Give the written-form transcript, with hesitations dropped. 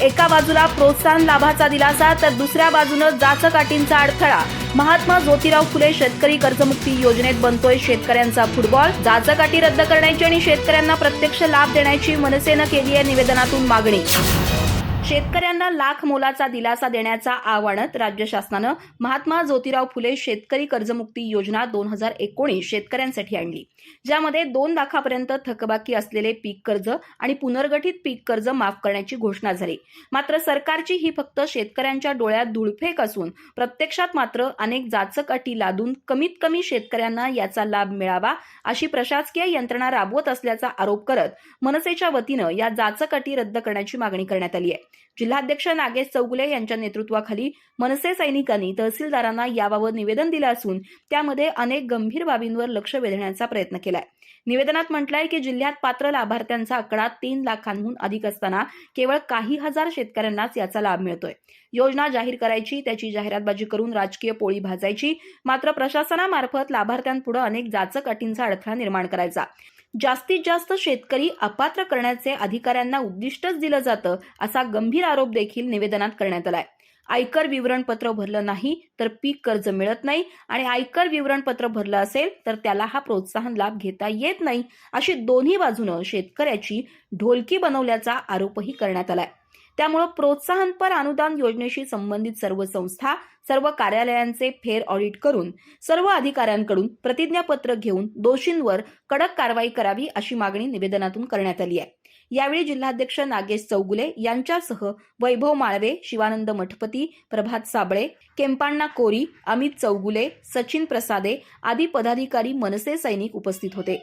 एका बाजूला प्रोत्साहन लाभाचा दिलासा तर दुसऱ्या बाजूनं जाचकाटींचा अडथळा। महात्मा ज्योतिराव फुले शेतकरी कर्जमुक्ती योजनेत बनतोय शेतकऱ्यांचा फुटबॉल। जाचकाटी रद्द करण्याची आणि शेतकऱ्यांना प्रत्यक्ष लाभ देण्याची मनसेनं केली आहे निवेदनातून मागणी। शेतकऱ्यांना लाख मोलाचा दिलासा देण्याचा आवाहनात राज्य शासनानं महात्मा ज्योतिराव फुले शेतकरी कर्जमुक्ती योजना 2019 शेतकऱ्यांसाठी आणली, ज्यामध्ये 2 लाखापर्यंत थकबाकी असलेले पीक कर्ज आणि पुनर्गठित पीक कर्ज माफ करण्याची घोषणा झाली। मात्र सरकारची ही फक्त शेतकऱ्यांच्या डोळ्यात धूळफेक असून प्रत्यक्षात मात्र अनेक जाचक अटी लादून कमीत कमी शेतकऱ्यांना याचा लाभ मिळावा अशी प्रशासकीय यंत्रणा राबवत असल्याचा आरोप करत मनसेच्या वतीनं या जाचक अटी रद्द करण्याची मागणी करण्यात आली आहे। जिल्हाध्यक्ष नागेश चौगुले यांच्या नेतृत्वाखाली मनसे सैनिकांनी तहसीलदारांना याबाबत निवेदन दिलं असून त्यामध्ये अनेक गंभीर बाबींवर लक्ष वेधण्याचा प्रयत्न केलाय। निवेदनात म्हटलंय की जिल्ह्यात पात्र लाभार्थ्यांचा आकडा 3 लाखांहून अधिक असताना केवळ काही हजार शेतकऱ्यांनाच याचा लाभ मिळतोय। योजना जाहीर करायची, त्याची जाहिरातबाजी करून राजकीय पोळी भाजायची, मात्र प्रशासनामार्फत लाभार्थ्यांपुढे अनेक जाचक अटींचा अडथळा निर्माण करायचा। जास्तीत जास्त शेतकरी अपात्र करण्याचे अधिकाऱ्यांना उद्दिष्टच दिलं जातं असा गंभीर आरोप देखील निवेदनात करण्यात आलाय। आयकर विवरणपत्र भरलं नाही तर पीक कर्ज मिळत नाही आणि आयकर विवरणपत्र भरलं असेल तर त्याला हा प्रोत्साहन लाभ घेता येत नाही, अशी दोन्ही बाजूनं शेतकऱ्याची ढोलकी बनवल्याचा आरोपही करण्यात आलाय। त्यामुळे प्रोत्साहनपर अनुदान योजनेशी संबंधित सर्व संस्था, सर्व कार्यालयांचे फेर ऑडिट करून सर्व अधिकाऱ्यांकडून प्रतिज्ञापत्र घेऊन दोषींवर कडक कारवाई करावी अशी मागणी निवेदनातून करण्यात आली आहे। यावेळी जिल्हाध्यक्ष नागेश चौगुले यांच्यासह वैभव माळवे, शिवानंद मठपती, प्रभात साबळे, केंपाण्णा कोरी, अमित चौगुले, सचिन प्रसादे आदी पदाधिकारी मनसे सैनिक उपस्थित होते।